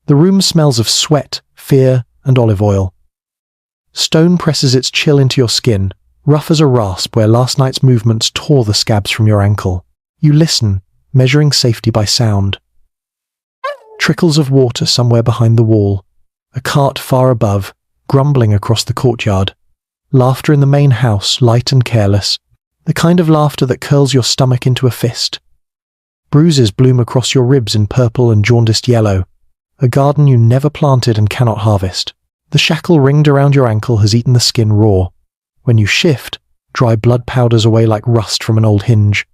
The room smells of sweat, fear, and olive oil. Stone presses its chill into your skin, rough as a rasp where last night's movements tore the scabs from your ankle. You listen, measuring safety by sound. Trickles of water somewhere behind the wall, a cart far above, grumbling across the courtyard. Laughter in the main house, light and careless, the kind of laughter that curls your stomach into a fist. Bruises bloom across your ribs in purple and jaundiced yellow, a garden you never planted and cannot harvest. The shackle ringed around your ankle has eaten the skin raw. When you shift, dry blood powders away like rust from an old hinge.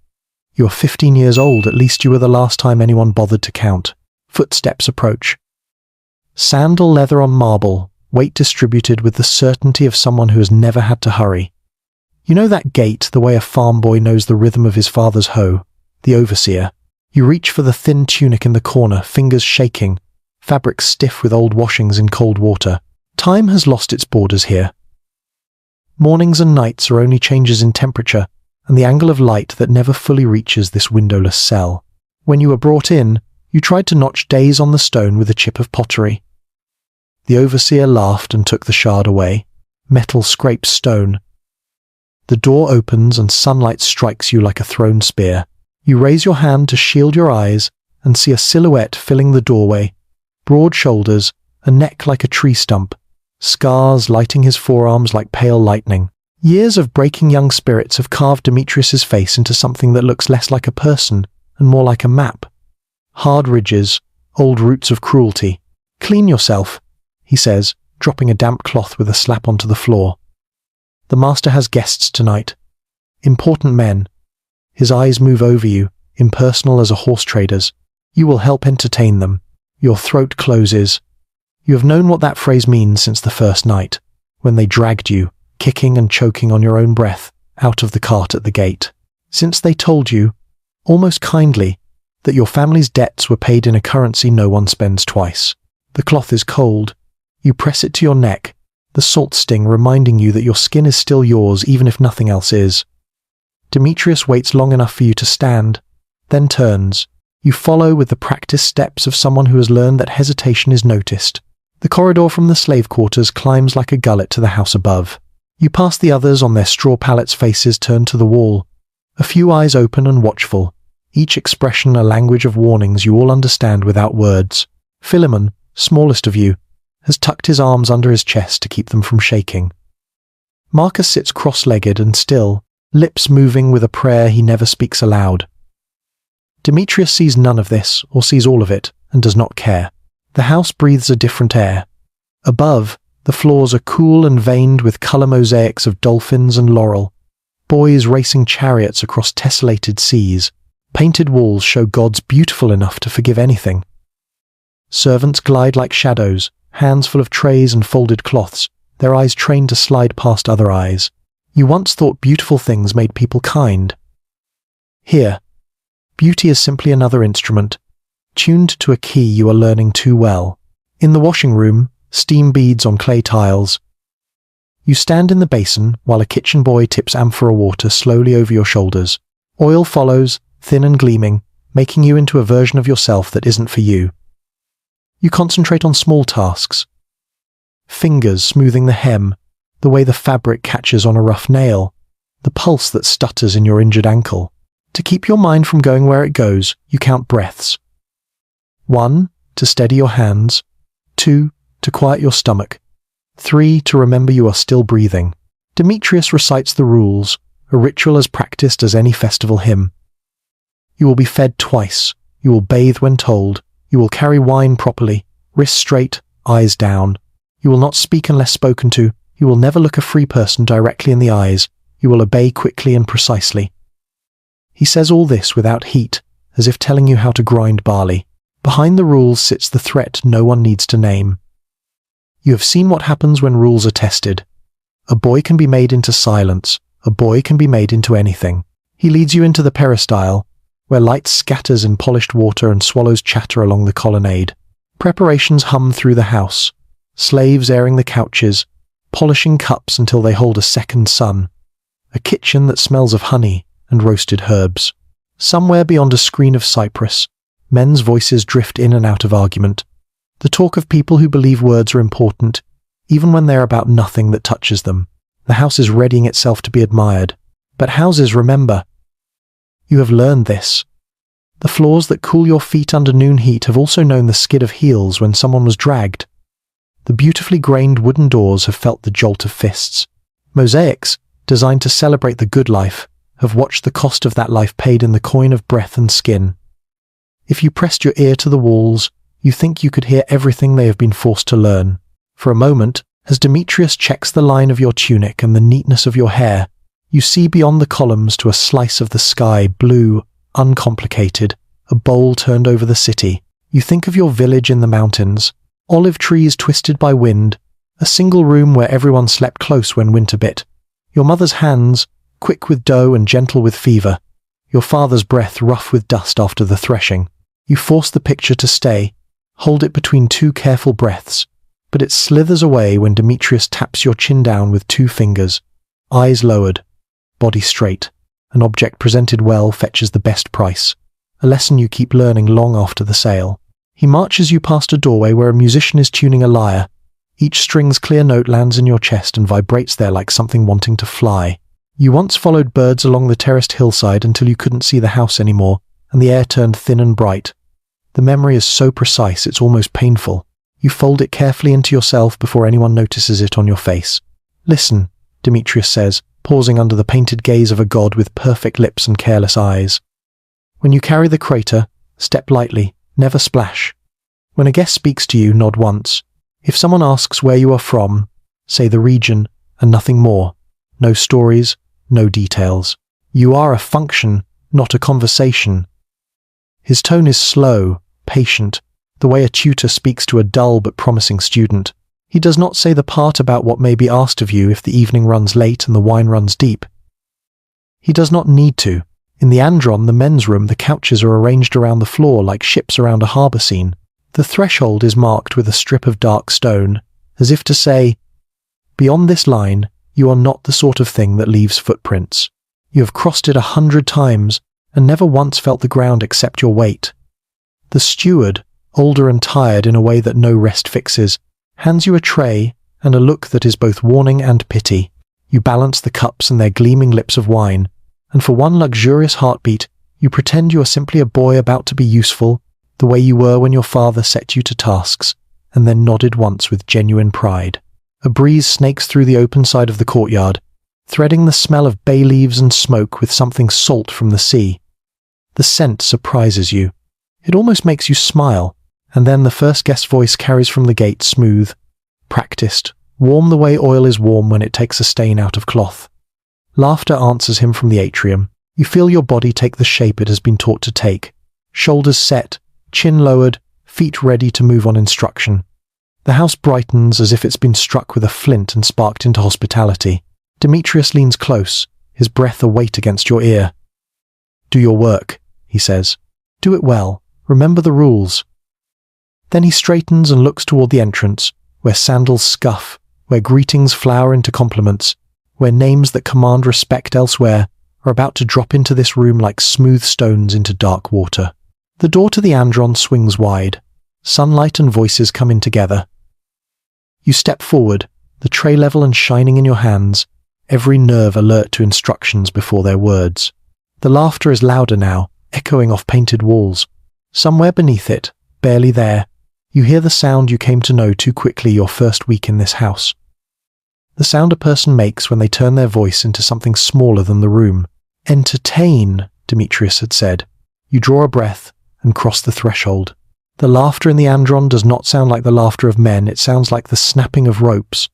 You're 15 years old, at least you were the last time anyone bothered to count. Footsteps approach. Sandal leather on marble, weight distributed with the certainty of someone who has never had to hurry. You know that gait, the way a farm boy knows the rhythm of his father's hoe, the overseer. You reach for the thin tunic in the corner, fingers shaking, fabric stiff with old washings in cold water. Time has lost its borders here. Mornings and nights are only changes in temperature and the angle of light that never fully reaches this windowless cell. When you were brought in, you tried to notch days on the stone with a chip of pottery. The overseer laughed and took the shard away. Metal scrapes stone. The door opens and sunlight strikes you like a thrown spear. You raise your hand to shield your eyes and see a silhouette filling the doorway. Broad shoulders, a neck like a tree stump, scars lighting his forearms like pale lightning. Years of breaking young spirits have carved Demetrius's face into something that looks less like a person and more like a map. Hard ridges, old roots of cruelty. Clean yourself, he says, dropping a damp cloth with a slap onto the floor. The master has guests tonight. Important men. His eyes move over you, impersonal as a horse trader's. You will help entertain them. Your throat closes. You have known what that phrase means since the first night, when they dragged you, kicking and choking on your own breath, out of the cart at the gate. Since they told you, almost kindly, that your family's debts were paid in a currency no one spends twice. The cloth is cold. You press it to your neck, the salt sting reminding you that your skin is still yours even if nothing else is. Demetrius waits long enough for you to stand, then turns. You follow with the practiced steps of someone who has learned that hesitation is noticed. The corridor from the slave quarters climbs like a gullet to the house above. You pass the others on their straw pallets, faces turned to the wall. A few eyes open and watchful, each expression a language of warnings you all understand without words. Philemon, smallest of you, has tucked his arms under his chest to keep them from shaking. Marcus sits cross-legged and still, lips moving with a prayer he never speaks aloud. Demetrius sees none of this, or sees all of it, and does not care. The house breathes a different air. Above, the floors are cool and veined with colour mosaics of dolphins and laurel. Boys racing chariots across tessellated seas. Painted walls show gods beautiful enough to forgive anything. Servants glide like shadows, hands full of trays and folded cloths, their eyes trained to slide past other eyes. You once thought beautiful things made people kind. Here, beauty is simply another instrument, tuned to a key you are learning too well. In the washing room, steam beads on clay tiles. You stand in the basin while a kitchen boy tips amphora water slowly over your shoulders. Oil follows, thin and gleaming, making you into a version of yourself that isn't for you. You concentrate on small tasks. Fingers smoothing the hem, the way the fabric catches on a rough nail, the pulse that stutters in your injured ankle. To keep your mind from going where it goes, you count breaths. 1, to steady your hands. 2, to quiet your stomach. 3, to remember you are still breathing. Demetrius recites the rules, a ritual as practiced as any festival hymn. You will be fed twice. You will bathe when told. You will carry wine properly, wrists straight, eyes down. You will not speak unless spoken to. You will never look a free person directly in the eyes. You will obey quickly and precisely. He says all this without heat, as if telling you how to grind barley. Behind the rules sits the threat no one needs to name. You have seen what happens when rules are tested. A boy can be made into silence. A boy can be made into anything. He leads you into the peristyle, where light scatters in polished water and swallows chatter along the colonnade. Preparations hum through the house. Slaves airing the couches, polishing cups until they hold a second sun. A kitchen that smells of honey and roasted herbs. Somewhere beyond a screen of cypress, men's voices drift in and out of argument. The talk of people who believe words are important, even when they're about nothing that touches them. The house is readying itself to be admired. But houses, remember, you have learned this. The floors that cool your feet under noon heat have also known the skid of heels when someone was dragged. The beautifully grained wooden doors have felt the jolt of fists. Mosaics, designed to celebrate the good life, have watched the cost of that life paid in the coin of breath and skin. If you pressed your ear to the walls, you think you could hear everything they have been forced to learn. For a moment, as Demetrius checks the line of your tunic and the neatness of your hair, you see beyond the columns to a slice of the sky, blue, uncomplicated, a bowl turned over the city. You think of your village in the mountains, olive trees twisted by wind, a single room where everyone slept close when winter bit, your mother's hands, quick with dough and gentle with fever, your father's breath rough with dust after the threshing. You force the picture to stay, hold it between two careful breaths, but it slithers away when Demetrius taps your chin down with 2 fingers, eyes lowered, body straight. An object presented well fetches the best price, a lesson you keep learning long after the sale. He marches you past a doorway where a musician is tuning a lyre. Each string's clear note lands in your chest and vibrates there like something wanting to fly. You once followed birds along the terraced hillside until you couldn't see the house anymore, and the air turned thin and bright. The memory is so precise it's almost painful. You fold it carefully into yourself before anyone notices it on your face. Listen, Demetrius says, pausing under the painted gaze of a god with perfect lips and careless eyes. When you carry the crater, step lightly, never splash. When a guest speaks to you, nod once. If someone asks where you are from, say the region and nothing more. No stories, no details. You are a function, not a conversation. His tone is slow, patient, the way a tutor speaks to a dull but promising student. He does not say the part about what may be asked of you if the evening runs late and the wine runs deep. He does not need to. In the Andron, the men's room, the couches are arranged around the floor like ships around a harbour scene. The threshold is marked with a strip of dark stone, as if to say, beyond this line, you are not the sort of thing that leaves footprints. You have crossed it 100 times, and never once felt the ground except your weight. The steward, older and tired in a way that no rest fixes, hands you a tray and a look that is both warning and pity. You balance the cups and their gleaming lips of wine, and for one luxurious heartbeat, you pretend you are simply a boy about to be useful, the way you were when your father set you to tasks, and then nodded once with genuine pride. A breeze snakes through the open side of the courtyard, threading the smell of bay leaves and smoke with something salt from the sea. The scent surprises you. It almost makes you smile, and then the first guest's voice carries from the gate smooth, practiced, warm the way oil is warm when it takes a stain out of cloth. Laughter answers him from the atrium. You feel your body take the shape it has been taught to take. Shoulders set, chin lowered, feet ready to move on instruction. The house brightens as if it's been struck with a flint and sparked into hospitality. Demetrius leans close, his breath a weight against your ear. Do your work, he says. Do it well. Remember the rules. Then he straightens and looks toward the entrance, where sandals scuff, where greetings flower into compliments, where names that command respect elsewhere are about to drop into this room like smooth stones into dark water. The door to the Andron swings wide. Sunlight and voices come in together. You step forward, the tray level and shining in your hands, every nerve alert to instructions before their words. The laughter is louder now, echoing off painted walls. Somewhere beneath it, barely there, you hear the sound you came to know too quickly your first week in this house. The sound a person makes when they turn their voice into something smaller than the room. Entertain, Demetrius had said. You draw a breath and cross the threshold. The laughter in the Andron does not sound like the laughter of men, it sounds like the snapping of ropes.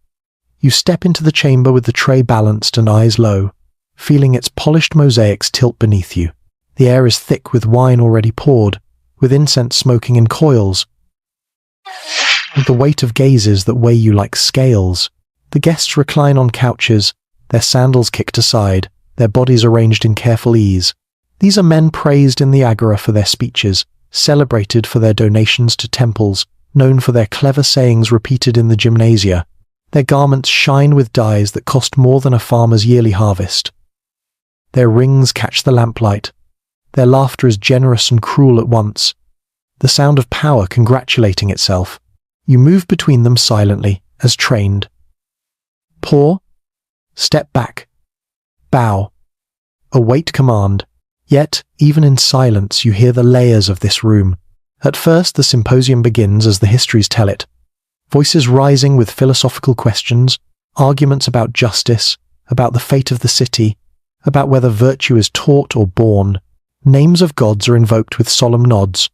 You step into the chamber with the tray balanced and eyes low, feeling its polished mosaics tilt beneath you. The air is thick with wine already poured, with incense smoking in coils, with the weight of gazes that weigh you like scales. The guests recline on couches, their sandals kicked aside, their bodies arranged in careful ease. These are men praised in the agora for their speeches, celebrated for their donations to temples, known for their clever sayings repeated in the gymnasia. Their garments shine with dyes that cost more than a farmer's yearly harvest. Their rings catch the lamplight. Their laughter is generous and cruel at once. The sound of power congratulating itself. You move between them silently, as trained. Pour, step back, bow, await command. Yet, even in silence, you hear the layers of this room. At first, the symposium begins as the histories tell it. Voices rising with philosophical questions, arguments about justice, about the fate of the city, about whether virtue is taught or born. Names of gods are invoked with solemn nods.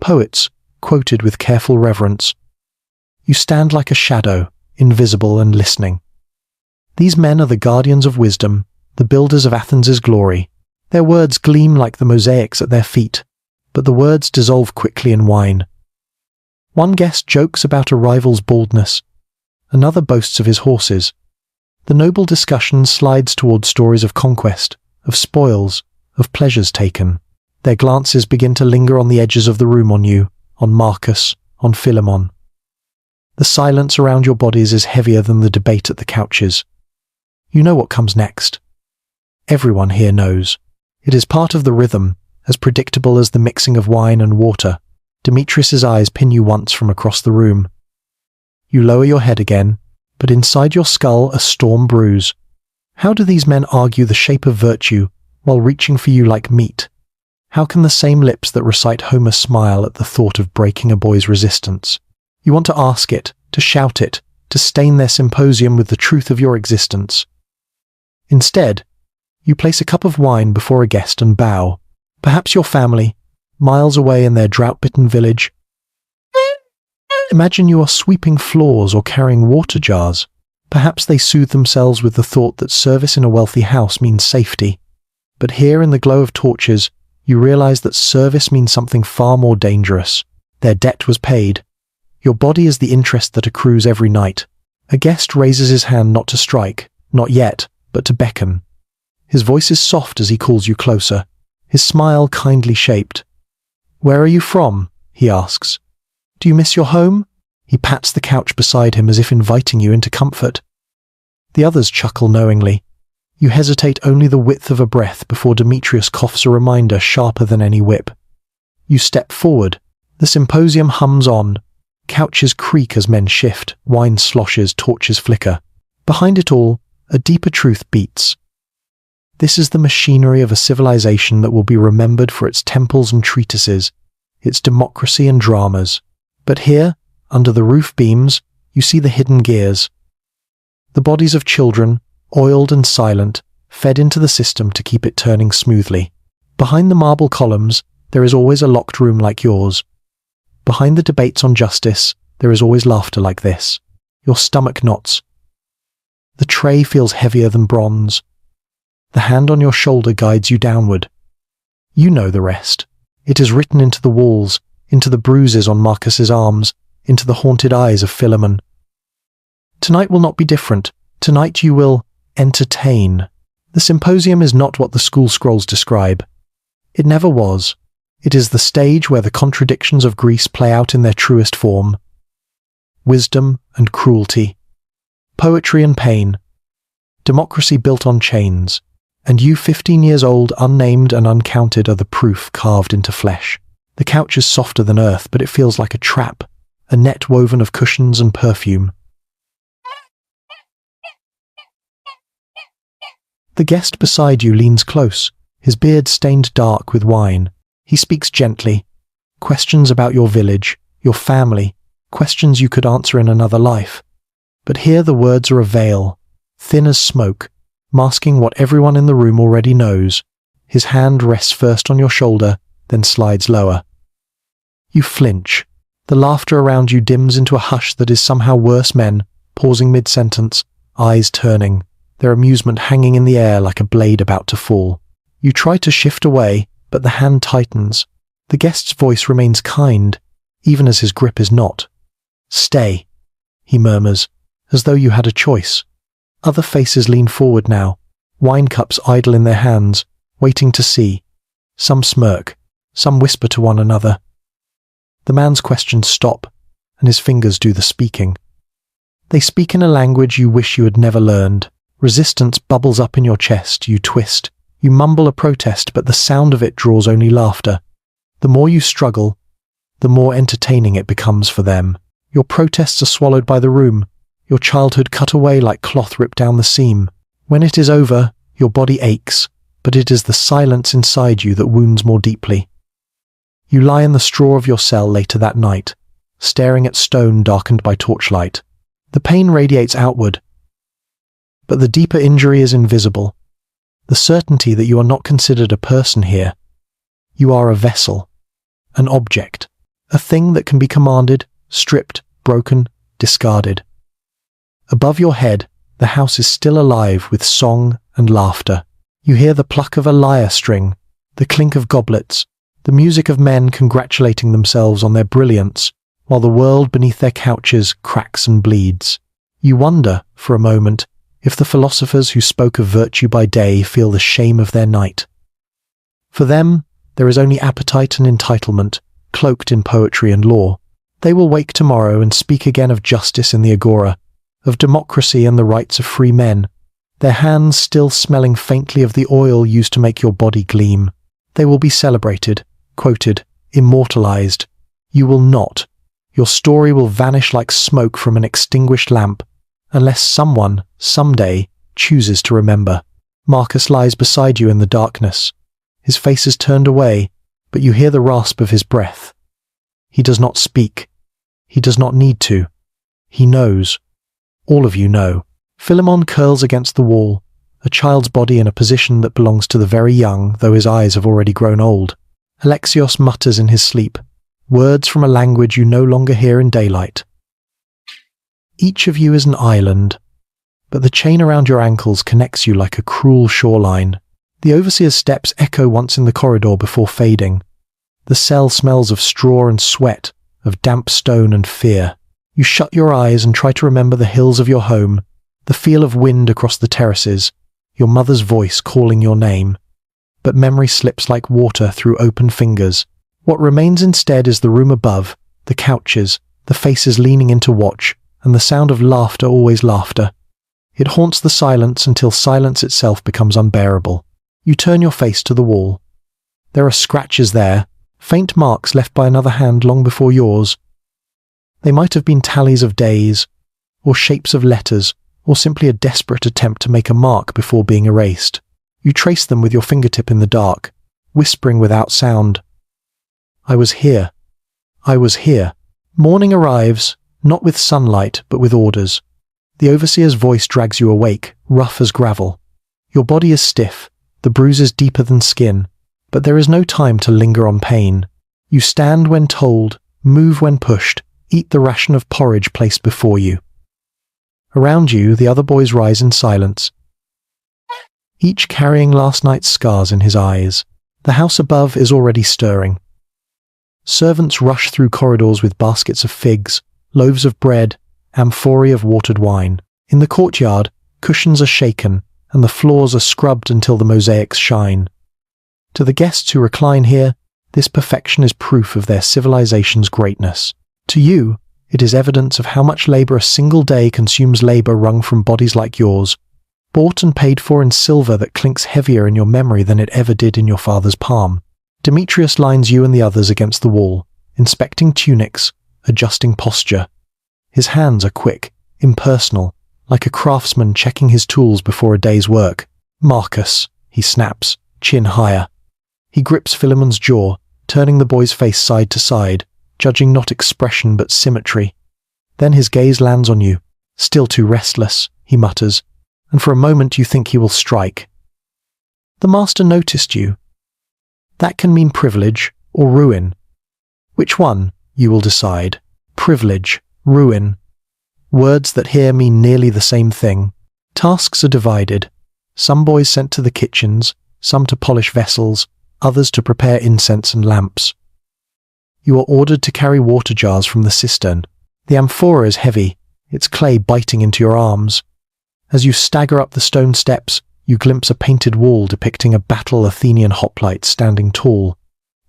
Poets, quoted with careful reverence. You stand like a shadow, invisible and listening. These men are the guardians of wisdom, the builders of Athens' glory. Their words gleam like the mosaics at their feet, but the words dissolve quickly in wine. One guest jokes about a rival's baldness. Another boasts of his horses. The noble discussion slides toward stories of conquest, of spoils, of pleasures taken. Their glances begin to linger on the edges of the room on you, on Marcus, on Philemon. The silence around your bodies is heavier than the debate at the couches. You know what comes next. Everyone here knows. It is part of the rhythm, as predictable as the mixing of wine and water. Demetrius's eyes pin you once from across the room. You lower your head again, but inside your skull a storm brews. How do these men argue the shape of virtue while reaching for you like meat? How can the same lips that recite Homer smile at the thought of breaking a boy's resistance? You want to ask it, to shout it, to stain their symposium with the truth of your existence. Instead, you place a cup of wine before a guest and bow. Perhaps your family, miles away in their drought-bitten village. Imagine you are sweeping floors or carrying water jars. Perhaps they soothe themselves with the thought that service in a wealthy house means safety. But here in the glow of torches, you realize that service means something far more dangerous. Their debt was paid. Your body is the interest that accrues every night. A guest raises his hand not to strike, not yet, but to beckon. His voice is soft as he calls you closer, his smile kindly shaped. "Where are you from?" he asks. "Do you miss your home?" He pats the couch beside him as if inviting you into comfort. The others chuckle knowingly. You hesitate only the width of a breath before Demetrius coughs a reminder sharper than any whip. You step forward. The symposium hums on. Couches creak as men shift, wine sloshes, torches flicker. Behind it all, a deeper truth beats. This is the machinery of a civilization that will be remembered for its temples and treatises, its democracy and dramas. But here, under the roof beams, you see the hidden gears. The bodies of children, oiled and silent, fed into the system to keep it turning smoothly. Behind the marble columns, there is always a locked room like yours. Behind the debates on justice, there is always laughter like this. Your stomach knots. The tray feels heavier than bronze. The hand on your shoulder guides you downward. You know the rest. It is written into the walls, into the bruises on Marcus's arms, into the haunted eyes of Philemon. Tonight will not be different. Tonight you will entertain. The symposium is not what the school scrolls describe. It never was. It is the stage where the contradictions of Greece play out in their truest form. Wisdom and cruelty. Poetry and pain. Democracy built on chains. And you, 15 years old, unnamed and uncounted, are the proof carved into flesh. The couch is softer than earth, but it feels like a trap, a net woven of cushions and perfume. The guest beside you leans close, his beard stained dark with wine. He speaks gently. Questions about your village, your family, questions you could answer in another life. But here the words are a veil, thin as smoke, masking what everyone in the room already knows. His hand rests first on your shoulder, then slides lower. You flinch. The laughter around you dims into a hush that is somehow worse men, pausing mid-sentence, eyes turning, their amusement hanging in the air like a blade about to fall. You try to shift away, but the hand tightens. The guest's voice remains kind, even as his grip is not. "Stay," he murmurs, as though you had a choice. Other faces lean forward now, wine cups idle in their hands, waiting to see. Some smirk, some whisper to one another. The man's questions stop, and his fingers do the speaking. They speak in a language you wish you had never learned. Resistance bubbles up in your chest, you twist. You mumble a protest, but the sound of it draws only laughter. The more you struggle, the more entertaining it becomes for them. Your protests are swallowed by the room, your childhood cut away like cloth ripped down the seam. When it is over, your body aches, but it is the silence inside you that wounds more deeply. You lie in the straw of your cell later that night, staring at stone darkened by torchlight. The pain radiates outward, but the deeper injury is invisible. The certainty that you are not considered a person here. You are a vessel, an object, a thing that can be commanded, stripped, broken, discarded. Above your head, the house is still alive with song and laughter. You hear the pluck of a lyre string, the clink of goblets, the music of men congratulating themselves on their brilliance, while the world beneath their couches cracks and bleeds. You wonder, for a moment, if the philosophers who spoke of virtue by day feel the shame of their night. For them, there is only appetite and entitlement, cloaked in poetry and law. They will wake tomorrow and speak again of justice in the agora, of democracy and the rights of free men, their hands still smelling faintly of the oil used to make your body gleam. They will be celebrated, quoted, immortalized. You will not. Your story will vanish like smoke from an extinguished lamp, unless someone, someday, chooses to remember. Marcus lies beside you in the darkness. His face is turned away, but you hear the rasp of his breath. He does not speak. He does not need to. He knows. All of you know. Philemon curls against the wall, a child's body in a position that belongs to the very young, though his eyes have already grown old. Alexios mutters in his sleep, words from a language you no longer hear in daylight. Each of you is an island, but the chain around your ankles connects you like a cruel shoreline. The overseer's steps echo once in the corridor before fading. The cell smells of straw and sweat, of damp stone and fear. You shut your eyes and try to remember the hills of your home, the feel of wind across the terraces, your mother's voice calling your name. But memory slips like water through open fingers. What remains instead is the room above, the couches, the faces leaning in to watch, and the sound of laughter, always laughter. It haunts the silence until silence itself becomes unbearable. You turn your face to the wall. There are scratches there, faint marks left by another hand long before yours. They might have been tallies of days, or shapes of letters, or simply a desperate attempt to make a mark before being erased. You trace them with your fingertip in the dark, whispering without sound. I was here. I was here. Morning arrives, not with sunlight, but with orders. The overseer's voice drags you awake, rough as gravel. Your body is stiff, the bruises deeper than skin, but there is no time to linger on pain. You stand when told, move when pushed, eat the ration of porridge placed before you. Around you, the other boys rise in silence, each carrying last night's scars in his eyes. The house above is already stirring. Servants rush through corridors with baskets of figs, loaves of bread, amphorae of watered wine. In the courtyard, cushions are shaken, and the floors are scrubbed until the mosaics shine. To the guests who recline here, this perfection is proof of their civilization's greatness. To you, it is evidence of how much labor a single day consumes, labor wrung from bodies like yours, bought and paid for in silver that clinks heavier in your memory than it ever did in your father's palm. Demetrius lines you and the others against the wall, inspecting tunics, adjusting posture. His hands are quick, impersonal, like a craftsman checking his tools before a day's work. Marcus, he snaps, chin higher. He grips Philemon's jaw, turning the boy's face side to side, judging not expression but symmetry. Then his gaze lands on you. Still too restless, he mutters, and for a moment you think he will strike. The master noticed you. That can mean privilege or ruin. Which one, you will decide. Privilege, ruin. Words that here mean nearly the same thing. Tasks are divided. Some boys sent to the kitchens, some to polish vessels, others to prepare incense and lamps. You are ordered to carry water jars from the cistern. The amphora is heavy, its clay biting into your arms. As you stagger up the stone steps, you glimpse a painted wall depicting a battle Athenian hoplite standing tall,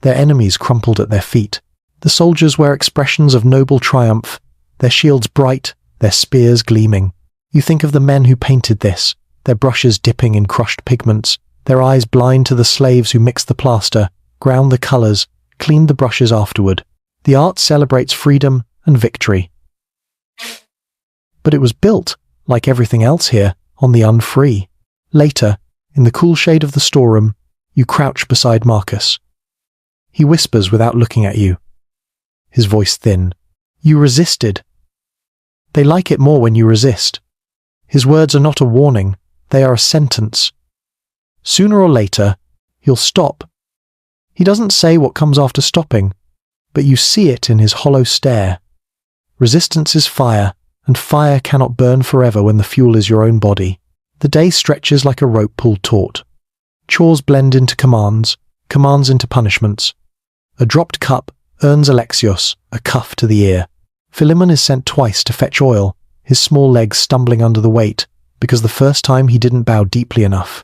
their enemies crumpled at their feet. The soldiers wear expressions of noble triumph, their shields bright, their spears gleaming. You think of the men who painted this, their brushes dipping in crushed pigments, their eyes blind to the slaves who mixed the plaster, ground the colours, cleaned the brushes afterward. The art celebrates freedom and victory. But it was built, like everything else here, on the unfree. Later, in the cool shade of the storeroom, you crouch beside Marcus. He whispers without looking at you, his voice thin. You resisted. They like it more when you resist. His words are not a warning, they are a sentence. Sooner or later, he'll stop. He doesn't say what comes after stopping, but you see it in his hollow stare. Resistance is fire, and fire cannot burn forever when the fuel is your own body. The day stretches like a rope pulled taut. Chores blend into commands, commands into punishments. A dropped cup earns Alexios a cuff to the ear. Philemon is sent twice to fetch oil, his small legs stumbling under the weight, because the first time he didn't bow deeply enough.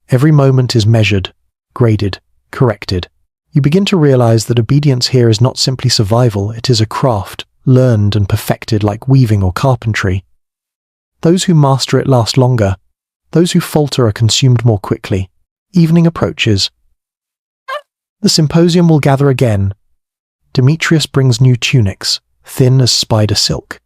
Every moment is measured, graded, corrected. You begin to realize that obedience here is not simply survival, it is a craft, learned and perfected like weaving or carpentry. Those who master it last longer. Those who falter are consumed more quickly. Evening approaches. The symposium will gather again. Demetrius brings new tunics, thin as spider silk.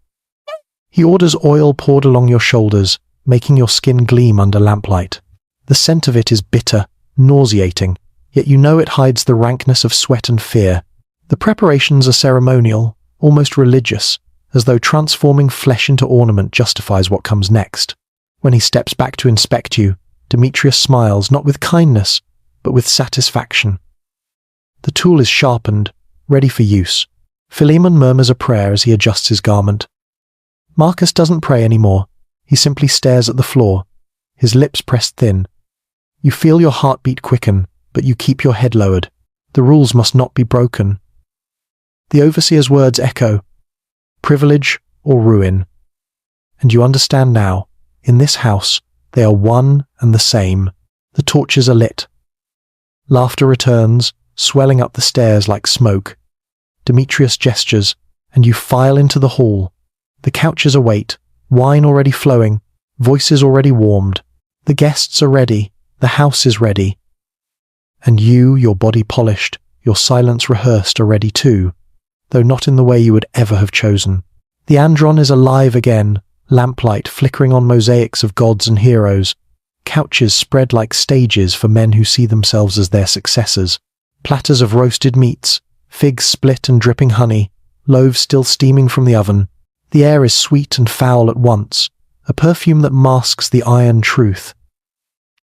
He orders oil poured along your shoulders, making your skin gleam under lamplight. The scent of it is bitter, nauseating, yet you know it hides the rankness of sweat and fear. The preparations are ceremonial, almost religious, as though transforming flesh into ornament justifies what comes next. When he steps back to inspect you, Demetrius smiles, not with kindness, but with satisfaction. The tool is sharpened, ready for use. Philemon murmurs a prayer as he adjusts his garment. Marcus doesn't pray anymore. He simply stares at the floor, his lips pressed thin. You feel your heartbeat quicken, but you keep your head lowered. The rules must not be broken. The overseer's words echo, privilege or ruin. And you understand now, in this house, they are one and the same. The torches are lit. Laughter returns, swelling up the stairs like smoke. Demetrius gestures, and you file into the hall. The couches await, wine already flowing, voices already warmed. The guests are ready, the house is ready. And you, your body polished, your silence rehearsed, are ready too, though not in the way you would ever have chosen. The Andron is alive again, lamplight flickering on mosaics of gods and heroes, couches spread like stages for men who see themselves as their successors, platters of roasted meats, figs split and dripping honey, loaves still steaming from the oven. The air is sweet and foul at once, a perfume that masks the iron truth.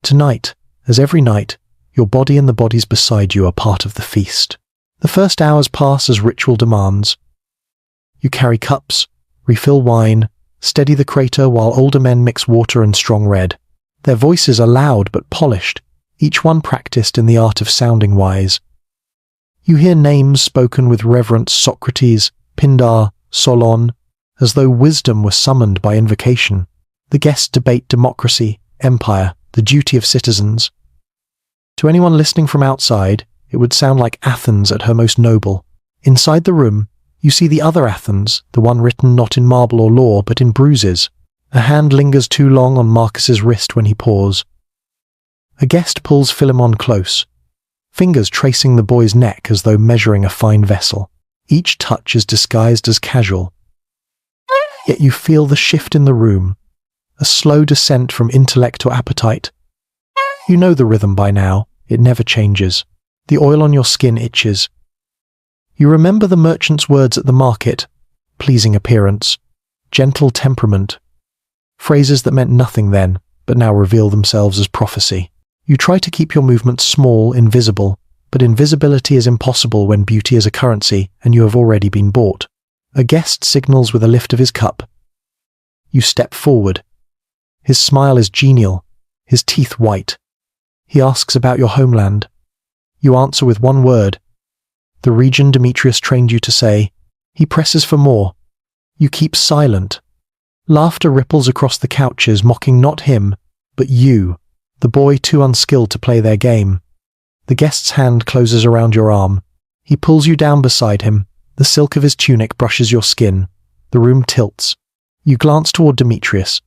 Tonight, as every night, your body and the bodies beside you are part of the feast. The first hours pass as ritual demands. You carry cups, refill wine, steady the crater while older men mix water and strong red. Their voices are loud but polished, each one practiced in the art of sounding wise. You hear names spoken with reverence: Socrates, Pindar, Solon, as though wisdom were summoned by invocation. The guests debate democracy, empire, the duty of citizens. To anyone listening from outside, it would sound like Athens at her most noble. Inside the room, you see the other Athens, the one written not in marble or law, but in bruises. A hand lingers too long on Marcus's wrist when he paws. A guest pulls Philemon close, fingers tracing the boy's neck as though measuring a fine vessel. Each touch is disguised as casual. Yet you feel the shift in the room, a slow descent from intellect to appetite. You know the rhythm by now, it never changes. The oil on your skin itches. You remember the merchant's words at the market: pleasing appearance, gentle temperament. Phrases that meant nothing then, but now reveal themselves as prophecy. You try to keep your movements small, invisible, but invisibility is impossible when beauty is a currency and you have already been bought. A guest signals with a lift of his cup. You step forward. His smile is genial, his teeth white. He asks about your homeland. You answer with one word. The region Demetrius trained you to say. He presses for more. You keep silent. Laughter ripples across the couches, mocking not him, but you, the boy too unskilled to play their game. The guest's hand closes around your arm. He pulls you down beside him. The silk of his tunic brushes your skin. The room tilts. You glance toward Demetrius.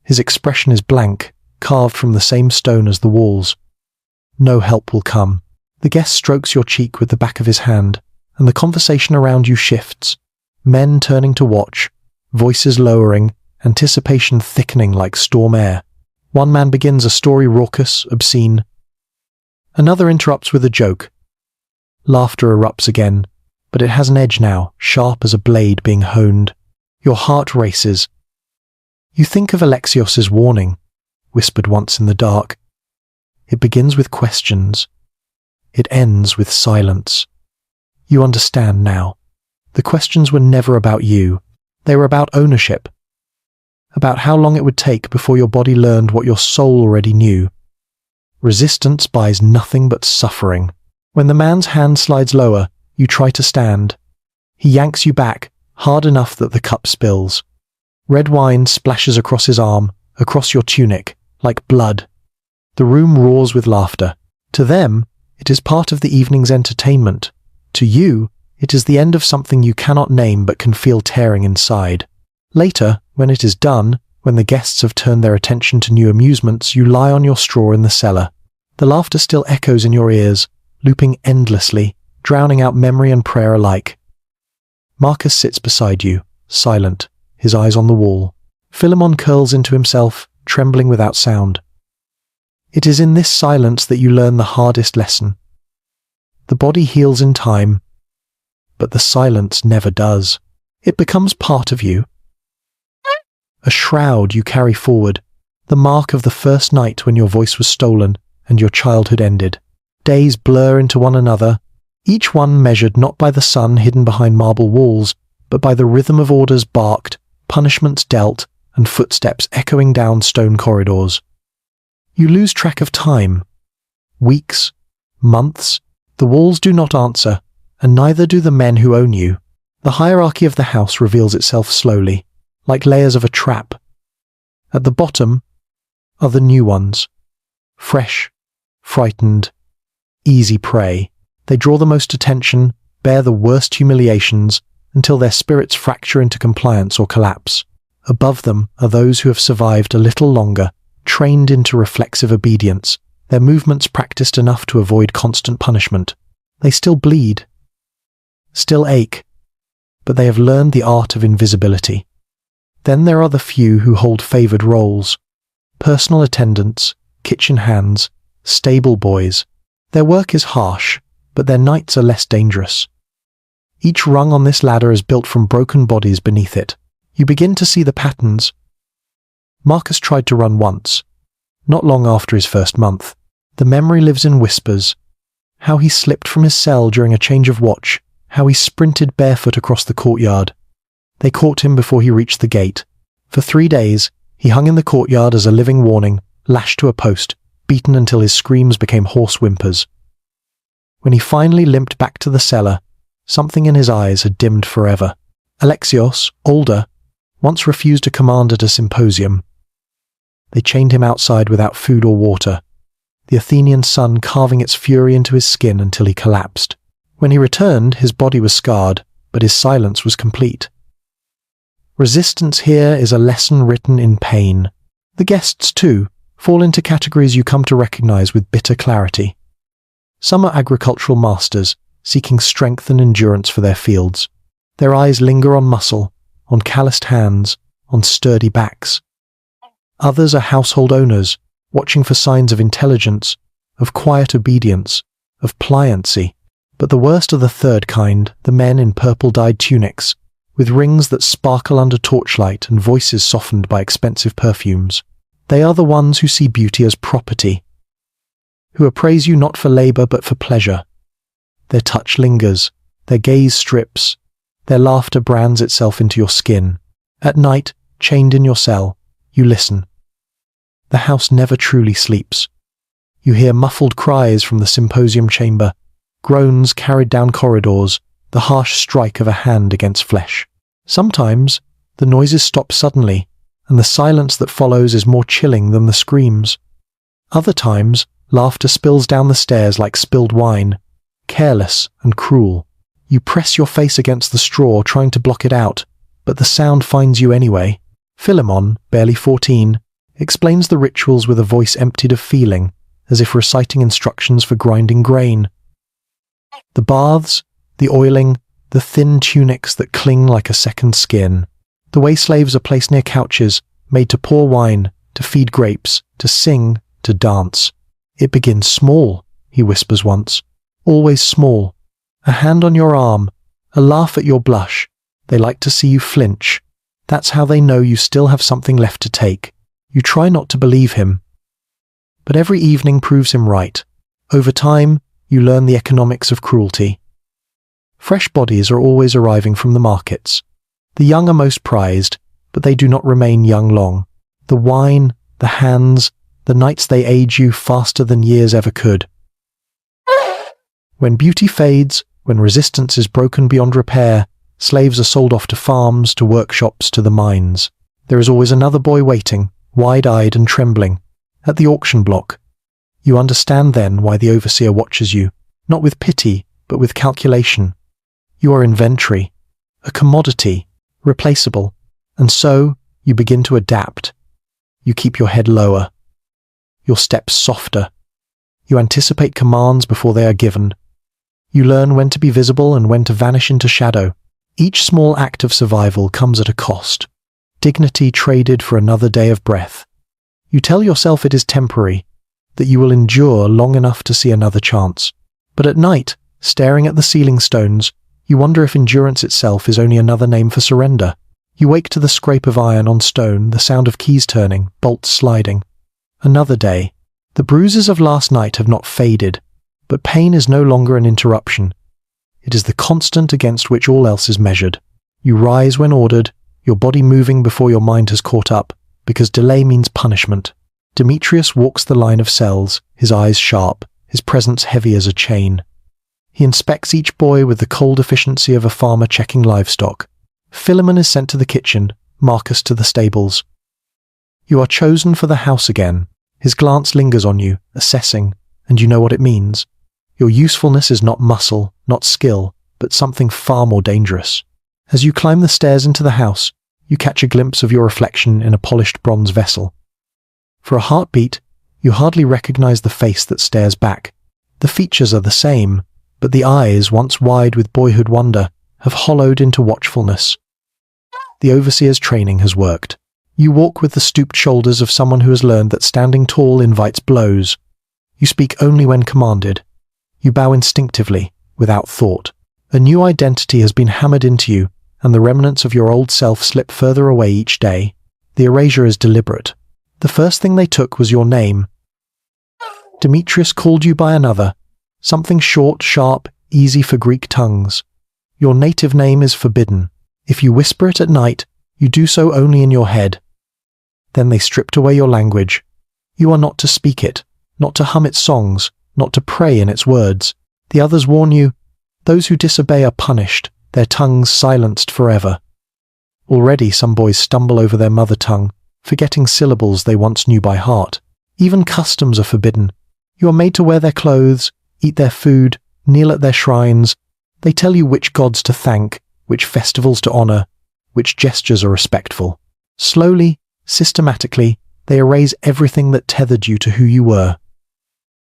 His expression is blank, carved from the same stone as the walls. No help will come. The guest strokes your cheek with the back of his hand, and the conversation around you shifts. Men turning to watch, voices lowering, anticipation thickening like storm air. One man begins a story raucous, obscene. Another interrupts with a joke. Laughter erupts again, but it has an edge now, sharp as a blade being honed. Your heart races. You think of Alexios's warning, whispered once in the dark. It begins with questions. It ends with silence. You understand now. The questions were never about you. They were about ownership. About how long it would take before your body learned what your soul already knew. Resistance buys nothing but suffering. When the man's hand slides lower, you try to stand. He yanks you back, hard enough that the cup spills. Red wine splashes across his arm, across your tunic, like blood. The room roars with laughter. To them, it is part of the evening's entertainment. To you, it is the end of something you cannot name but can feel tearing inside. Later, when it is done, when the guests have turned their attention to new amusements, you lie on your straw in the cellar. The laughter still echoes in your ears, looping endlessly, drowning out memory and prayer alike. Marcus sits beside you, silent, his eyes on the wall. Philemon curls into himself, trembling without sound. It is in this silence that you learn the hardest lesson. The body heals in time, but the silence never does. It becomes part of you. A shroud you carry forward, the mark of the first night when your voice was stolen and your childhood ended. Days blur into one another, each one measured not by the sun hidden behind marble walls, but by the rhythm of orders barked, punishments dealt, and footsteps echoing down stone corridors. You lose track of time. Weeks, months, the walls do not answer, and neither do the men who own you. The hierarchy of the house reveals itself slowly, like layers of a trap. At the bottom are the new ones. Fresh, frightened, easy prey. They draw the most attention, bear the worst humiliations, until their spirits fracture into compliance or collapse. Above them are those who have survived a little longer, trained into reflexive obedience, their movements practiced enough to avoid constant punishment. They still bleed, still ache, but they have learned the art of invisibility. Then there are the few who hold favoured roles. Personal attendants, kitchen hands, stable boys. Their work is harsh, but their nights are less dangerous. Each rung on this ladder is built from broken bodies beneath it. You begin to see the patterns. Marcus tried to run once, not long after his first month. The memory lives in whispers. How he slipped from his cell during a change of watch, how he sprinted barefoot across the courtyard. They caught him before he reached the gate. For 3 days, he hung in the courtyard as a living warning, lashed to a post, beaten until his screams became hoarse whimpers. When he finally limped back to the cellar, something in his eyes had dimmed forever. Alexios, older, once refused a command at a symposium. They chained him outside without food or water, the Athenian sun carving its fury into his skin until he collapsed. When he returned, his body was scarred, but his silence was complete. Resistance here is a lesson written in pain. The guests, too, fall into categories you come to recognize with bitter clarity. Some are agricultural masters, seeking strength and endurance for their fields. Their eyes linger on muscle, on calloused hands, on sturdy backs. Others are household owners, watching for signs of intelligence, of quiet obedience, of pliancy. But the worst are the third kind, the men in purple-dyed tunics, with rings that sparkle under torchlight and voices softened by expensive perfumes. They are the ones who see beauty as property, who appraise you not for labour but for pleasure. Their touch lingers, their gaze strips, their laughter brands itself into your skin. At night, chained in your cell, you listen. The house never truly sleeps. You hear muffled cries from the symposium chamber, groans carried down corridors, the harsh strike of a hand against flesh. Sometimes, the noises stop suddenly, and the silence that follows is more chilling than the screams. Other times, laughter spills down the stairs like spilled wine, careless and cruel. You press your face against the straw, trying to block it out, but the sound finds you anyway. Philemon, barely 14, explains the rituals with a voice emptied of feeling, as if reciting instructions for grinding grain. The baths, the oiling, the thin tunics that cling like a second skin. The way slaves are placed near couches, made to pour wine, to feed grapes, to sing, to dance. It begins small, he whispers once. Always small. A hand on your arm, a laugh at your blush. They like to see you flinch. That's how they know you still have something left to take. You try not to believe him. But every evening proves him right. Over time, you learn the economics of cruelty. Fresh bodies are always arriving from the markets. The young are most prized, but they do not remain young long. The wine, the hands, the nights they age you faster than years ever could. When beauty fades, when resistance is broken beyond repair, slaves are sold off to farms, to workshops, to the mines. There is always another boy waiting, wide-eyed and trembling, at the auction block. You understand then why the overseer watches you, not with pity, but with calculation. You are inventory, a commodity, replaceable, and so you begin to adapt. You keep your head lower, your steps softer. You anticipate commands before they are given. You learn when to be visible and when to vanish into shadow. Each small act of survival comes at a cost. Dignity traded for another day of breath. You tell yourself it is temporary, that you will endure long enough to see another chance. But at night, staring at the ceiling stones, you wonder if endurance itself is only another name for surrender. You wake to the scrape of iron on stone, the sound of keys turning, bolts sliding. Another day. The bruises of last night have not faded, but pain is no longer an interruption. It is the constant against which all else is measured. You rise when ordered, your body moving before your mind has caught up, because delay means punishment. Demetrius walks the line of cells, his eyes sharp, his presence heavy as a chain. He inspects each boy with the cold efficiency of a farmer checking livestock. Philemon is sent to the kitchen, Marcus to the stables. You are chosen for the house again. His glance lingers on you, assessing, and you know what it means. Your usefulness is not muscle, not skill, but something far more dangerous. As you climb the stairs into the house, you catch a glimpse of your reflection in a polished bronze vessel. For a heartbeat, you hardly recognize the face that stares back. The features are the same, but the eyes, once wide with boyhood wonder, have hollowed into watchfulness. The overseer's training has worked. You walk with the stooped shoulders of someone who has learned that standing tall invites blows. You speak only when commanded. You bow instinctively, without thought. A new identity has been hammered into you, and the remnants of your old self slip further away each day. The erasure is deliberate. The first thing they took was your name. Demetrius called you by another, something short, sharp, easy for Greek tongues. Your native name is forbidden. If you whisper it at night, you do so only in your head. Then they stripped away your language. You are not to speak it, not to hum its songs, not to pray in its words. The others warn you, those who disobey are punished, their tongues silenced forever. Already some boys stumble over their mother tongue, forgetting syllables they once knew by heart. Even customs are forbidden. You are made to wear their clothes, eat their food, kneel at their shrines. They tell you which gods to thank, which festivals to honor, which gestures are respectful. Slowly, systematically, they erase everything that tethered you to who you were.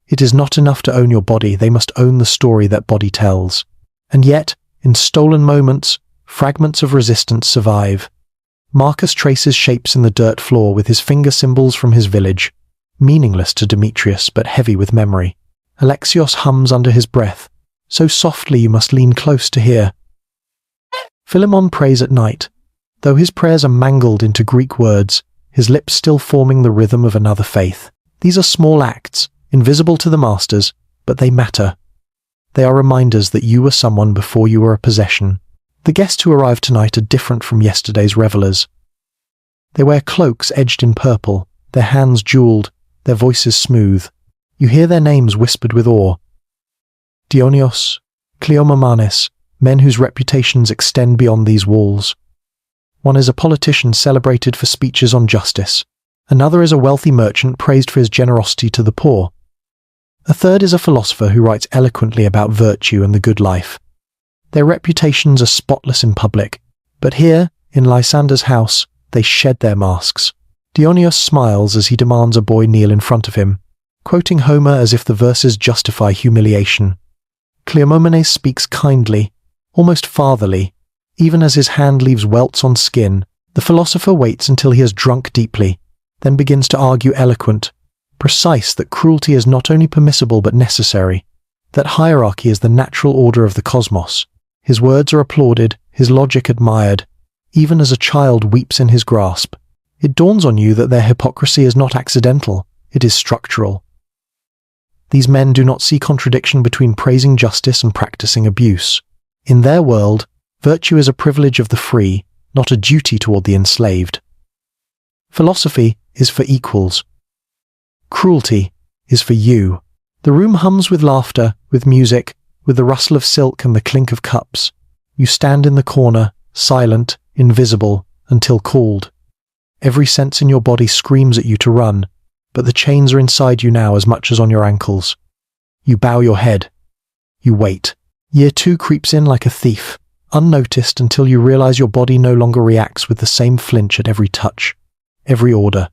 It is not enough to own your body, they must own the story that body tells. And yet, in stolen moments, fragments of resistance survive. Marcus traces shapes in the dirt floor with his finger symbols from his village, meaningless to Demetrius but heavy with memory. Alexios hums under his breath, so softly you must lean close to hear. Philemon prays at night. Though his prayers are mangled into Greek words, his lips still forming the rhythm of another faith. These are small acts, invisible to the masters, but they matter. They are reminders that you were someone before you were a possession. The guests who arrive tonight are different from yesterday's revelers. They wear cloaks edged in purple, their hands jeweled, their voices smooth. You hear their names whispered with awe. Dionysos, Cleomenes, men whose reputations extend beyond these walls. One is a politician celebrated for speeches on justice. Another is a wealthy merchant praised for his generosity to the poor. A third is a philosopher who writes eloquently about virtue and the good life. Their reputations are spotless in public, but here, in Lysander's house, they shed their masks. Dionysos smiles as he demands a boy kneel in front of him, quoting Homer as if the verses justify humiliation. Cleomenes speaks kindly, almost fatherly, even as his hand leaves welts on skin, The philosopher waits until he has drunk deeply, then begins to argue eloquent, precise that cruelty is not only permissible but necessary, that hierarchy is the natural order of the cosmos. His words are applauded, his logic admired, even as a child weeps in his grasp. It dawns on you that their hypocrisy is not accidental, it is structural. These men do not see contradiction between praising justice and practicing abuse. In their world, virtue is a privilege of the free, not a duty toward the enslaved. Philosophy is for equals. Cruelty is for you. The room hums with laughter, with music, with the rustle of silk and the clink of cups. You stand in the corner, silent, invisible, until called. Every sense in your body screams at you to run, but the chains are inside you now as much as on your ankles. You bow your head. You wait. Year 2 creeps in like a thief, unnoticed until you realize your body no longer reacts with the same flinch at every touch, every order.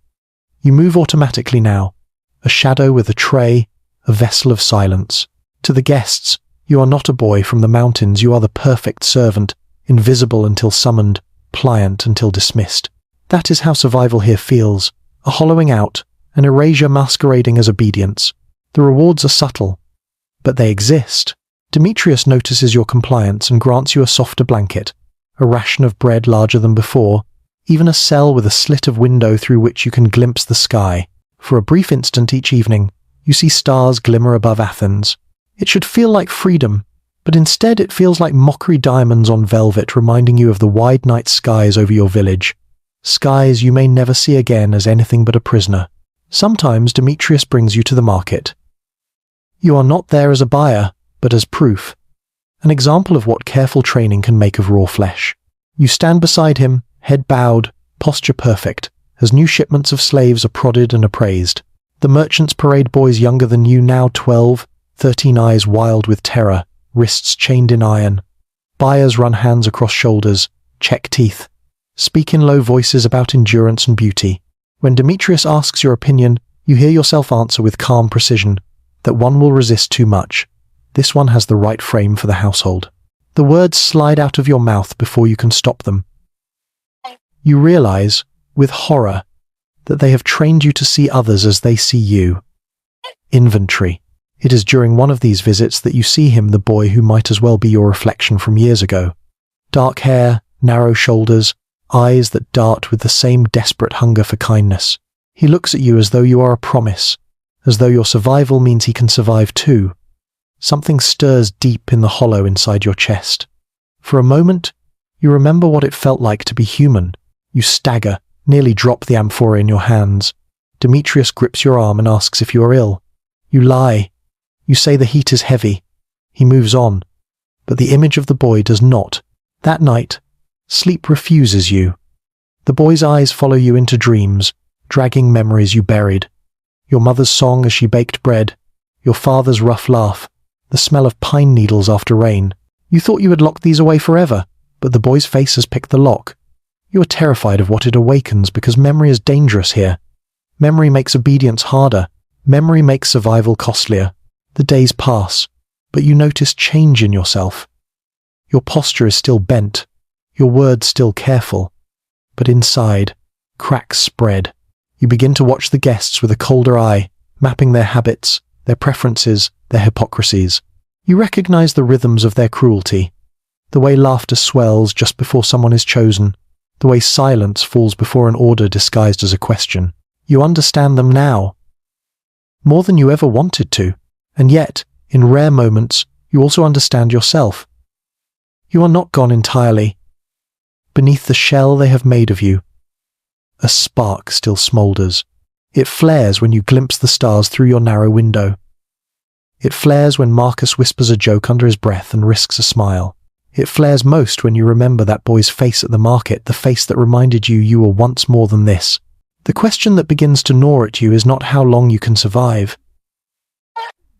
You move automatically now, a shadow with a tray, a vessel of silence. To the guests, you are not a boy from the mountains, you are the perfect servant, invisible until summoned, pliant until dismissed. That is how survival here feels, a hollowing out, an erasure masquerading as obedience. The rewards are subtle, but they exist. Demetrius notices your compliance and grants you a softer blanket, a ration of bread larger than before, even a cell with a slit of window through which you can glimpse the sky. For a brief instant each evening, you see stars glimmer above Athens. It should feel like freedom, but instead it feels like mockery diamonds on velvet reminding you of the wide night skies over your village. Skies you may never see again as anything but a prisoner. Sometimes Demetrius brings you to the market. You are not there as a buyer, but as proof. An example of what careful training can make of raw flesh. You stand beside him, head bowed, posture perfect, as new shipments of slaves are prodded and appraised. The merchants parade boys younger than you, now 12, 13, eyes wild with terror, wrists chained in iron. Buyers run hands across shoulders, check teeth, speak in low voices about endurance and beauty. When Demetrius asks your opinion, you hear yourself answer with calm precision that one will resist too much. This one has the right frame for the household. The words slide out of your mouth before you can stop them. You realize, with horror, that they have trained you to see others as they see you. Inventory. It is during one of these visits that you see him, the boy who might as well be your reflection from years ago. Dark hair, narrow shoulders, eyes that dart with the same desperate hunger for kindness. He looks at you as though you are a promise, as though your survival means he can survive too. Something stirs deep in the hollow inside your chest. For a moment, you remember what it felt like to be human. You stagger, nearly drop the amphora in your hands. Demetrius grips your arm and asks if you are ill. You lie. You say the heat is heavy. He moves on, but the image of the boy does not. That night, sleep refuses you. The boy's eyes follow you into dreams, dragging memories you buried. Your mother's song as she baked bread, your father's rough laugh, the smell of pine needles after rain. You thought you had locked these away forever, but the boy's face has picked the lock. You are terrified of what it awakens because memory is dangerous here. Memory makes obedience harder. Memory makes survival costlier. The days pass, but you notice change in yourself. Your posture is still bent, your words still careful, but inside, cracks spread. You begin to watch the guests with a colder eye, mapping their habits, their preferences, their hypocrisies. You recognize the rhythms of their cruelty, the way laughter swells just before someone is chosen, the way silence falls before an order disguised as a question. You understand them now, more than you ever wanted to, and yet, in rare moments, you also understand yourself. You are not gone entirely. Beneath the shell they have made of you, a spark still smoulders. It flares when you glimpse the stars through your narrow window. It flares when Marcus whispers a joke under his breath and risks a smile. It flares most when you remember that boy's face at the market, the face that reminded you you were once more than this. The question that begins to gnaw at you is not how long you can survive.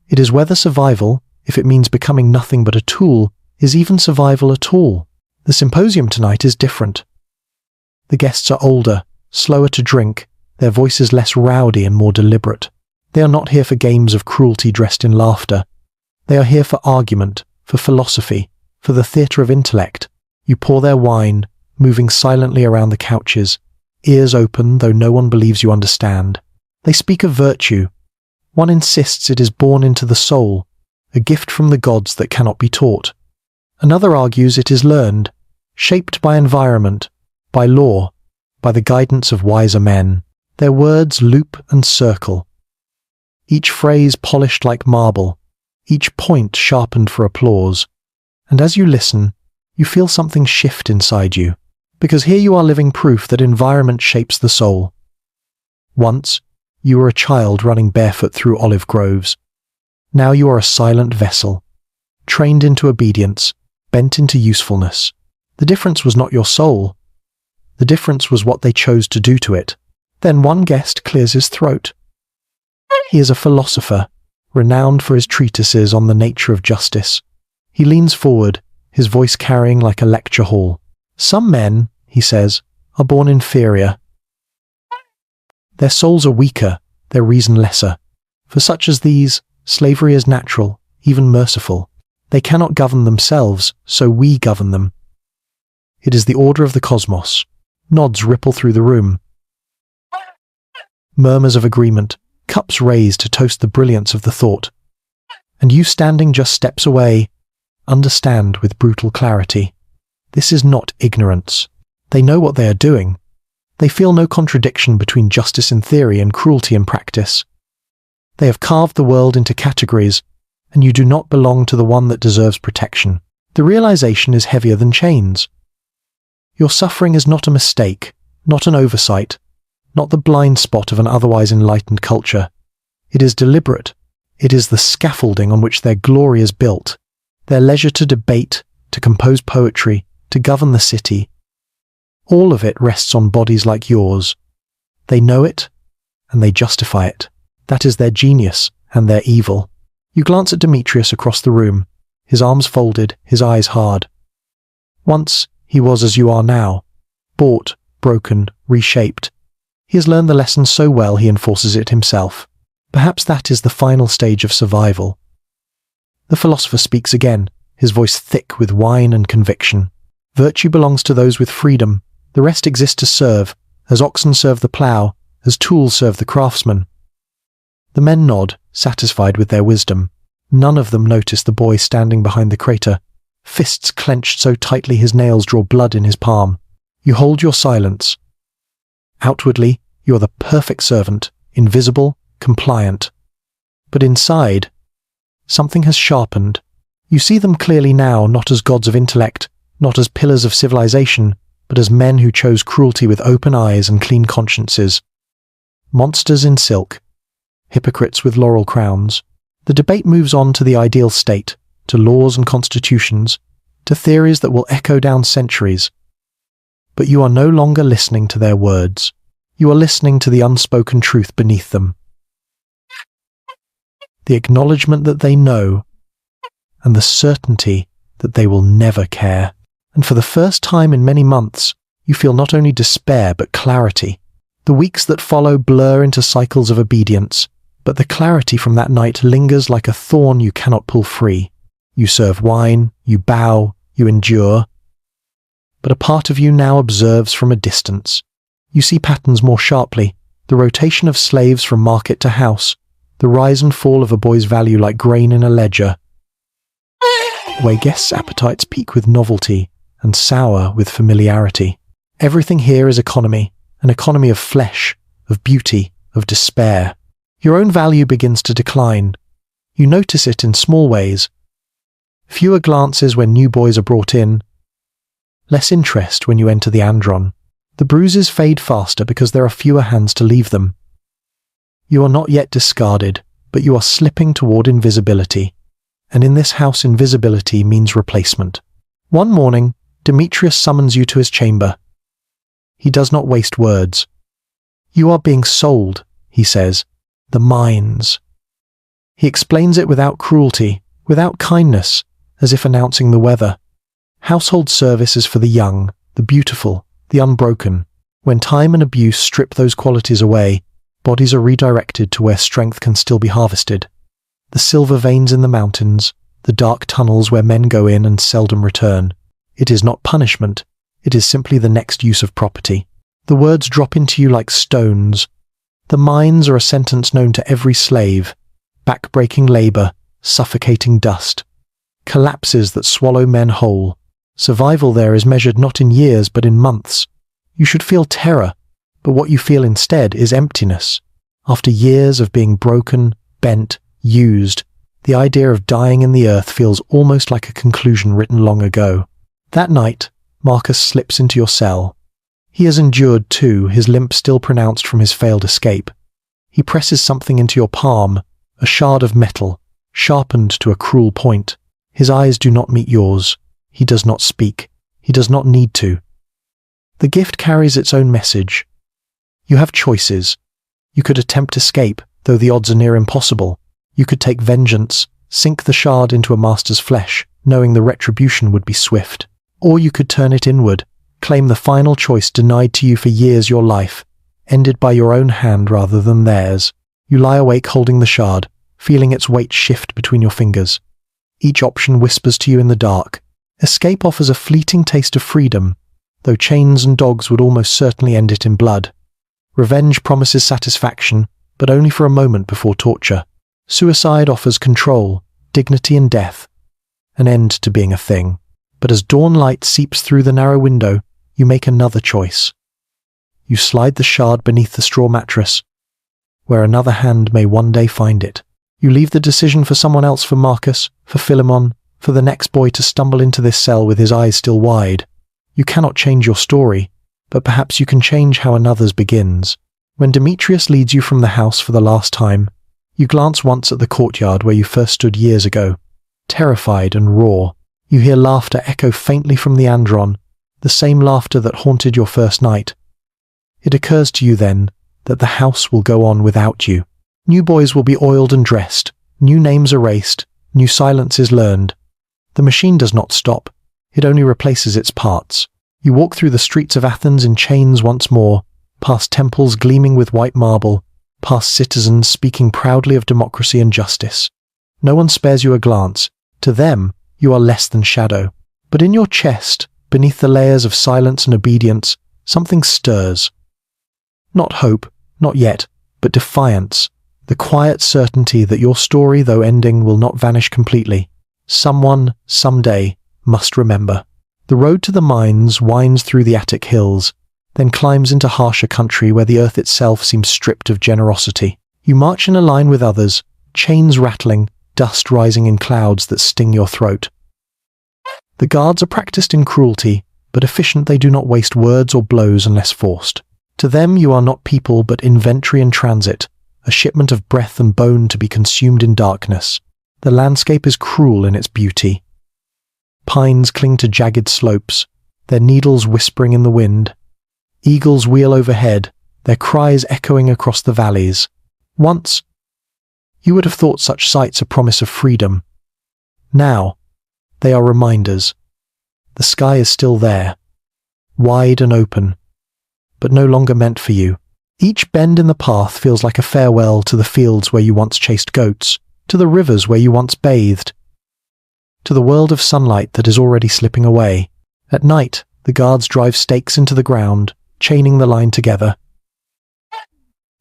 It is whether survival, if it means becoming nothing but a tool, is even survival at all. The symposium tonight is different. The guests are older, slower to drink, their voices less rowdy and more deliberate. They are not here for games of cruelty dressed in laughter. They are here for argument, for philosophy, for the theatre of intellect. You pour their wine, moving silently around the couches, ears open though no one believes you understand. They speak of virtue. One insists it is born into the soul, a gift from the gods that cannot be taught. Another argues it is learned, shaped by environment, by law, by the guidance of wiser men. Their words loop and circle, each phrase polished like marble, each point sharpened for applause. And as you listen, you feel something shift inside you, because here you are living proof that environment shapes the soul. Once, you were a child running barefoot through olive groves. Now you are a silent vessel, trained into obedience, bent into usefulness. The difference was not your soul. The difference was what they chose to do to it. Then one guest clears his throat. He is a philosopher, renowned for his treatises on the nature of justice. He leans forward, his voice carrying like a lecture hall. Some men, he says, are born inferior. Their souls are weaker, their reason lesser. For such as these, slavery is natural, even merciful. They cannot govern themselves, so we govern them. It is the order of the cosmos. Nods ripple through the room. Murmurs of agreement, cups raised to toast the brilliance of the thought. And you standing just steps away, understand with brutal clarity. This is not ignorance. They know what they are doing. They feel no contradiction between justice in theory and cruelty in practice. They have carved the world into categories, and you do not belong to the one that deserves protection. The realization is heavier than chains. Your suffering is not a mistake, not an oversight, not the blind spot of an otherwise enlightened culture. It is deliberate. It is the scaffolding on which their glory is built, their leisure to debate, to compose poetry, to govern the city. All of it rests on bodies like yours. They know it, and they justify it. That is their genius and their evil. You glance at Demetrius across the room, his arms folded, his eyes hard. Once, he was as you are now, bought, broken, reshaped. He has learned the lesson so well he enforces it himself. Perhaps that is the final stage of survival. The philosopher speaks again, his voice thick with wine and conviction. Virtue belongs to those with freedom. The rest exist to serve, as oxen serve the plough, as tools serve the craftsman. The men nod, satisfied with their wisdom. None of them notice the boy standing behind the crater, fists clenched so tightly his nails draw blood in his palm. You hold your silence. Outwardly, you are the perfect servant, invisible, compliant. But inside, something has sharpened. You see them clearly now, not as gods of intellect, not as pillars of civilization, but as men who chose cruelty with open eyes and clean consciences. Monsters in silk, hypocrites with laurel crowns. The debate moves on to the ideal state, to laws and constitutions, to theories that will echo down centuries. But you are no longer listening to their words. You are listening to the unspoken truth beneath them. The acknowledgement that they know, and the certainty that they will never care. And for the first time in many months, you feel not only despair but clarity. The weeks that follow blur into cycles of obedience, but the clarity from that night lingers like a thorn you cannot pull free. You serve wine, you bow, you endure. But a part of you now observes from a distance. You see patterns more sharply, the rotation of slaves from market to house, the rise and fall of a boy's value like grain in a ledger. Where guests' appetites peak with novelty and sour with familiarity. Everything here is economy, an economy of flesh, of beauty, of despair. Your own value begins to decline. You notice it in small ways. Fewer glances when new boys are brought in. Less interest when you enter the andron. The bruises fade faster because there are fewer hands to leave them. You are not yet discarded, but you are slipping toward invisibility. And in this house, invisibility means replacement. One morning, Demetrius summons you to his chamber. He does not waste words. You are being sold, he says. The mines. He explains it without cruelty, without kindness, as if announcing the weather. Household service is for the young, the beautiful, the unbroken. When time and abuse strip those qualities away, bodies are redirected to where strength can still be harvested. The silver veins in the mountains, the dark tunnels where men go in and seldom return. It is not punishment, It is simply the next use of property. The words drop into you like stones. The mines are a sentence known to every slave. Back-breaking labor, suffocating dust. Collapses that swallow men whole. Survival there is measured not in years but in months. You should feel terror, but what you feel instead is emptiness. After years of being broken, bent, used, the idea of dying in the earth feels almost like a conclusion written long ago. That night, Marcus slips into your cell. He has endured too, his limp still pronounced from his failed escape. He presses something into your palm, a shard of metal, sharpened to a cruel point. His eyes do not meet yours. He does not speak. He does not need to. The gift carries its own message. You have choices. You could attempt escape, though the odds are near impossible. You could take vengeance, sink the shard into a master's flesh, knowing the retribution would be swift. Or you could turn it inward, claim the final choice denied to you for years your life, ended by your own hand rather than theirs. You lie awake holding the shard, feeling its weight shift between your fingers. Each option whispers to you in the dark. Escape offers a fleeting taste of freedom, though chains and dogs would almost certainly end it in blood. Revenge promises satisfaction, but only for a moment before torture. Suicide offers control, dignity and death, an end to being a thing. But as dawn light seeps through the narrow window, you make another choice. You slide the shard beneath the straw mattress, where another hand may one day find it. You leave the decision for someone else, for Marcus, for Philemon, for the next boy to stumble into this cell with his eyes still wide. You cannot change your story, but perhaps you can change how another's begins. When Demetrius leads you from the house for the last time, you glance once at the courtyard where you first stood years ago. Terrified and raw, you hear laughter echo faintly from the Andron, the same laughter that haunted your first night. It occurs to you then that the house will go on without you. New boys will be oiled and dressed, new names erased, new silences learned. The machine does not stop, it only replaces its parts. You walk through the streets of Athens in chains once more, past temples gleaming with white marble, past citizens speaking proudly of democracy and justice. No one spares you a glance. To them, you are less than shadow. But in your chest, beneath the layers of silence and obedience, something stirs. Not hope, not yet, but defiance, the quiet certainty that your story, though ending, will not vanish completely. Someone, someday, must remember. The road to the mines winds through the Attic hills, then climbs into harsher country where the earth itself seems stripped of generosity. You march in a line with others, chains rattling, dust rising in clouds that sting your throat. The guards are practiced in cruelty, but efficient. They do not waste words or blows unless forced. To them you are not people but inventory in transit, a shipment of breath and bone to be consumed in darkness. The landscape is cruel in its beauty. Pines cling to jagged slopes, their needles whispering in the wind. Eagles wheel overhead, their cries echoing across the valleys. Once, you would have thought such sights a promise of freedom. Now, they are reminders. The sky is still there, wide and open, but no longer meant for you. Each bend in the path feels like a farewell to the fields where you once chased goats, to the rivers where you once bathed, to the world of sunlight that is already slipping away. At night, the guards drive stakes into the ground, chaining the line together.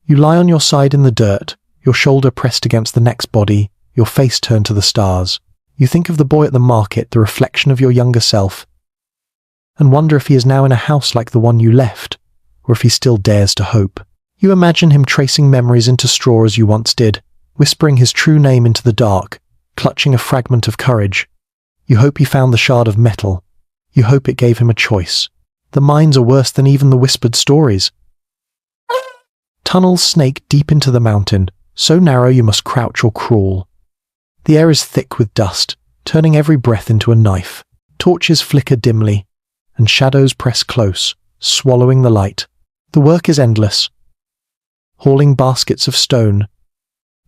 You lie on your side in the dirt, your shoulder pressed against the next body, your face turned to the stars. You think of the boy at the market, the reflection of your younger self, and wonder if he is now in a house like the one you left, or if he still dares to hope. You imagine him tracing memories into straw as you once did, whispering his true name into the dark, clutching a fragment of courage. You hope he found the shard of metal. You hope it gave him a choice. The mines are worse than even the whispered stories. Tunnels snake deep into the mountain, so narrow you must crouch or crawl. The air is thick with dust, turning every breath into a knife. Torches flicker dimly, and shadows press close, swallowing the light. The work is endless. Hauling baskets of stone,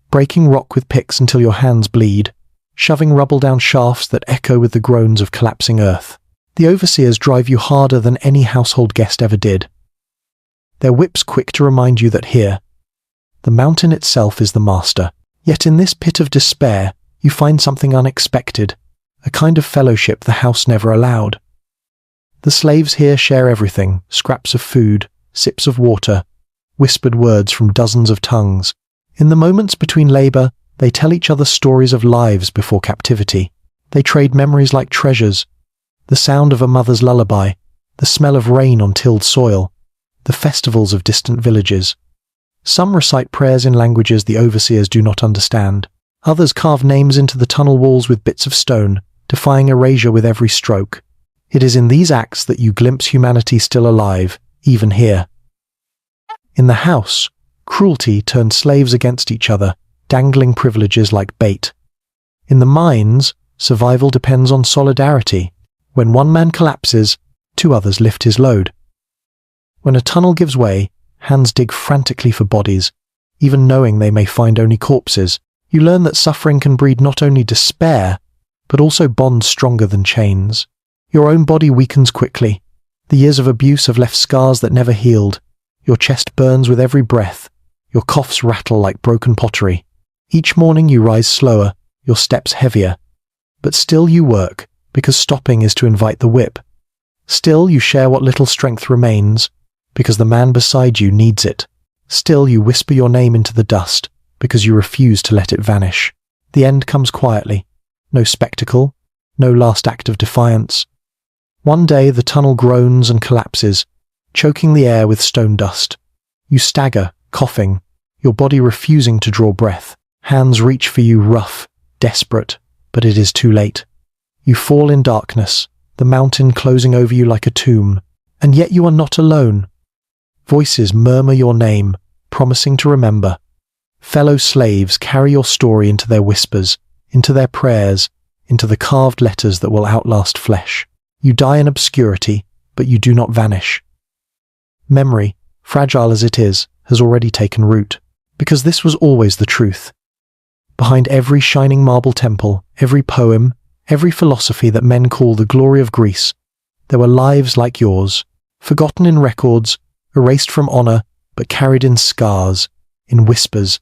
breaking rock with picks until your hands bleed, shoving rubble down shafts that echo with the groans of collapsing earth. The overseers drive you harder than any household guest ever did. Their whips quick to remind you that here, the mountain itself is the master. Yet in this pit of despair, you find something unexpected, a kind of fellowship the house never allowed. The slaves here share everything: scraps of food, sips of water, whispered words from dozens of tongues. In the moments between labor, they tell each other stories of lives before captivity. They trade memories like treasures: the sound of a mother's lullaby, the smell of rain on tilled soil, the festivals of distant villages. Some recite prayers in languages the overseers do not understand. Others carve names into the tunnel walls with bits of stone, defying erasure with every stroke. It is in these acts that you glimpse humanity still alive, even here. In the house, cruelty turned slaves against each other, dangling privileges like bait. In the mines, survival depends on solidarity. When one man collapses, 2 others lift his load. When a tunnel gives way, hands dig frantically for bodies, even knowing they may find only corpses. You learn that suffering can breed not only despair, but also bonds stronger than chains. Your own body weakens quickly. The years of abuse have left scars that never healed. Your chest burns with every breath. Your coughs rattle like broken pottery. Each morning you rise slower, your steps heavier. But still you work, because stopping is to invite the whip. Still you share what little strength remains, because the man beside you needs it. Still you whisper your name into the dust, because you refuse to let it vanish. The end comes quietly. No spectacle, no last act of defiance. One day the tunnel groans and collapses, choking the air with stone dust. You stagger, coughing, your body refusing to draw breath. Hands reach for you, rough, desperate, but it is too late. You fall in darkness, the mountain closing over you like a tomb, and yet you are not alone. Voices murmur your name, promising to remember. Fellow slaves carry your story into their whispers, into their prayers, into the carved letters that will outlast flesh. You die in obscurity, but you do not vanish. Memory, fragile as it is, has already taken root, because this was always the truth. Behind every shining marble temple, every poem, every philosophy that men call the glory of Greece, there were lives like yours, forgotten in records, erased from honor, but carried in scars, in whispers,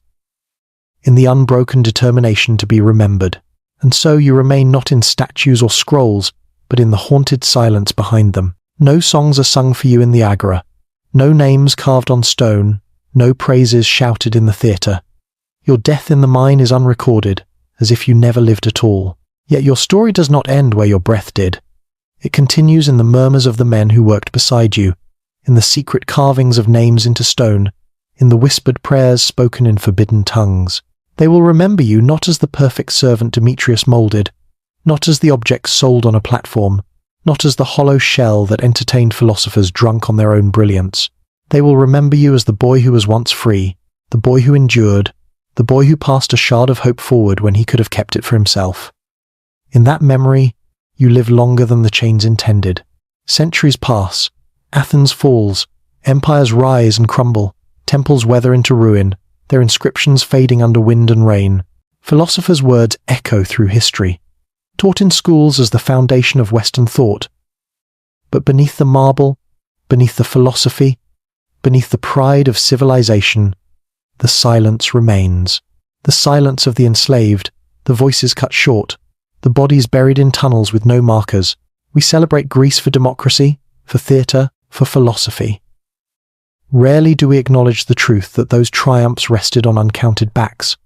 in the unbroken determination to be remembered. And so you remain not in statues or scrolls, but in the haunted silence behind them. No songs are sung for you in the agora, no names carved on stone, no praises shouted in the theatre. Your death in the mine is unrecorded, as if you never lived at all. Yet your story does not end where your breath did. It continues in the murmurs of the men who worked beside you, in the secret carvings of names into stone, in the whispered prayers spoken in forbidden tongues. They will remember you not as the perfect servant Demetrius molded, not as the object sold on a platform, not as the hollow shell that entertained philosophers drunk on their own brilliance. They will remember you as the boy who was once free, the boy who endured, the boy who passed a shard of hope forward when he could have kept it for himself. In that memory, you live longer than the chains intended. Centuries pass, Athens falls, empires rise and crumble, temples weather into ruin, their inscriptions fading under wind and rain. Philosophers' words echo through history, taught in schools as the foundation of Western thought. But beneath the marble, beneath the philosophy, beneath the pride of civilization, the silence remains. The silence of the enslaved, the voices cut short, the bodies buried in tunnels with no markers. We celebrate Greece for democracy, for theatre, for philosophy. Rarely do we acknowledge the truth that those triumphs rested on uncounted backs,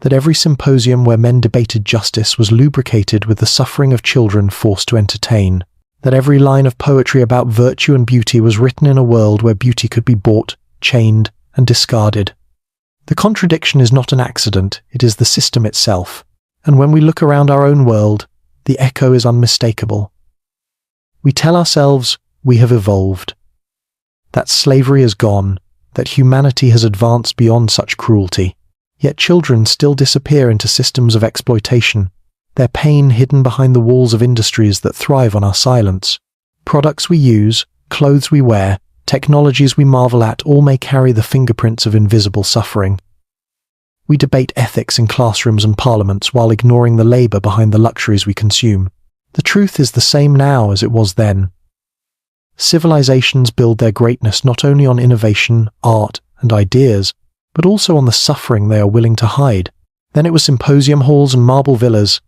that every symposium where men debated justice was lubricated with the suffering of children forced to entertain, that every line of poetry about virtue and beauty was written in a world where beauty could be bought, chained, and discarded. The contradiction is not an accident, it is the system itself, and when we look around our own world, the echo is unmistakable. We tell ourselves we have evolved, that slavery is gone, that humanity has advanced beyond such cruelty. Yet children still disappear into systems of exploitation, their pain hidden behind the walls of industries that thrive on our silence. Products we use, clothes we wear, technologies we marvel at all may carry the fingerprints of invisible suffering. We debate ethics in classrooms and parliaments while ignoring the labour behind the luxuries we consume. The truth is the same now as it was then. Civilizations build their greatness not only on innovation, art, and ideas, but also on the suffering they are willing to hide. Then it was symposium halls and marble villas.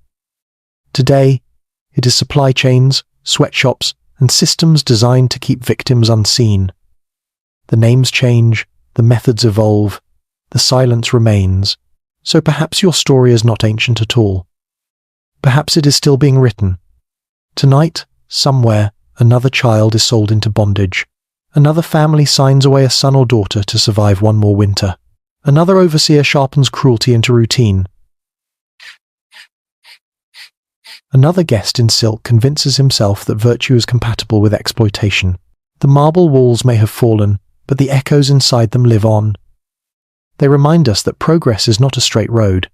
Today, it is supply chains, sweatshops, and systems designed to keep victims unseen. The names change, the methods evolve, the silence remains, so perhaps your story is not ancient at all. Perhaps it is still being written. Tonight, somewhere, another child is sold into bondage. Another family signs away a son or daughter to survive one more winter. Another overseer sharpens cruelty into routine. Another guest in silk convinces himself that virtue is compatible with exploitation. The marble walls may have fallen, but the echoes inside them live on. They remind us that progress is not a straight road.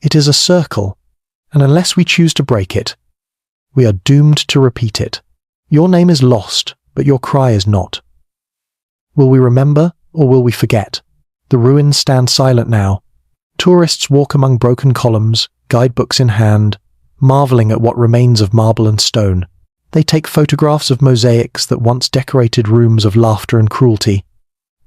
It is a circle, and unless we choose to break it, we are doomed to repeat it. Your name is lost, but your cry is not. Will we remember, or will we forget? The ruins stand silent now. Tourists walk among broken columns, guidebooks in hand, marveling at what remains of marble and stone. They take photographs of mosaics that once decorated rooms of laughter and cruelty,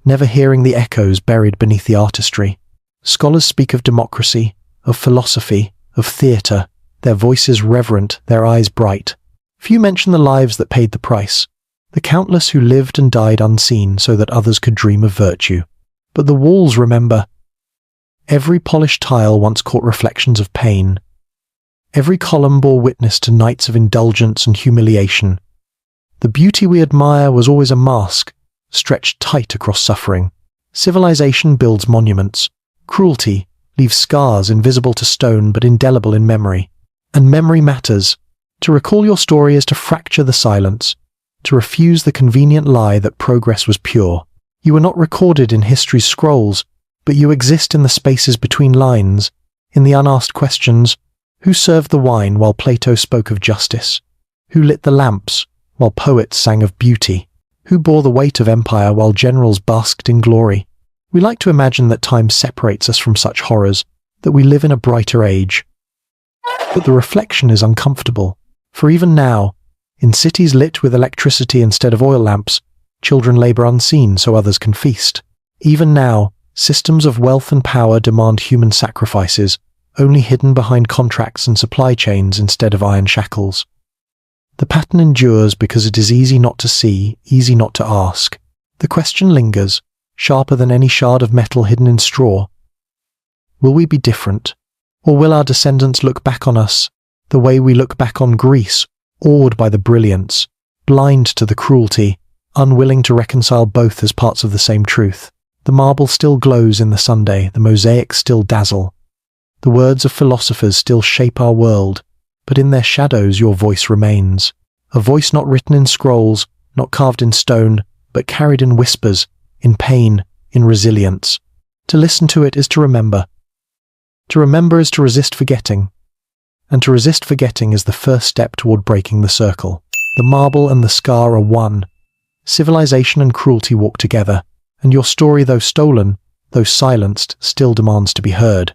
never hearing the echoes buried beneath the artistry. Scholars speak of democracy, of philosophy, of theatre, their voices reverent, their eyes bright. Few mention the lives that paid the price, the countless who lived and died unseen so that others could dream of virtue. But the walls remember. Every polished tile once caught reflections of pain. Every column bore witness to nights of indulgence and humiliation. The beauty we admire was always a mask, stretched tight across suffering. Civilization builds monuments. Cruelty leaves scars invisible to stone but indelible in memory. And memory matters. To recall your story is to fracture the silence, to refuse the convenient lie that progress was pure. You were not recorded in history's scrolls, but you exist in the spaces between lines, in the unasked questions. Who served the wine while Plato spoke of justice? Who lit the lamps while poets sang of beauty? Who bore the weight of empire while generals basked in glory? We like to imagine that time separates us from such horrors, that we live in a brighter age. But the reflection is uncomfortable, for even now, in cities lit with electricity instead of oil lamps, children labor unseen so others can feast. Even now, systems of wealth and power demand human sacrifices, only hidden behind contracts and supply chains instead of iron shackles. The pattern endures because it is easy not to see, easy not to ask. The question lingers, sharper than any shard of metal hidden in straw. Will we be different? Or will our descendants look back on us the way we look back on Greece, awed by the brilliance, blind to the cruelty, unwilling to reconcile both as parts of the same truth? The marble still glows in the Sunday, the mosaics still dazzle. The words of philosophers still shape our world, but in their shadows your voice remains. A voice not written in scrolls, not carved in stone, but carried in whispers, in pain, in resilience. To listen to it is to remember. To remember is to resist forgetting. And to resist forgetting is the first step toward breaking the circle. The marble and the scar are one. Civilization and cruelty walk together, and your story, though stolen, though silenced, still demands to be heard.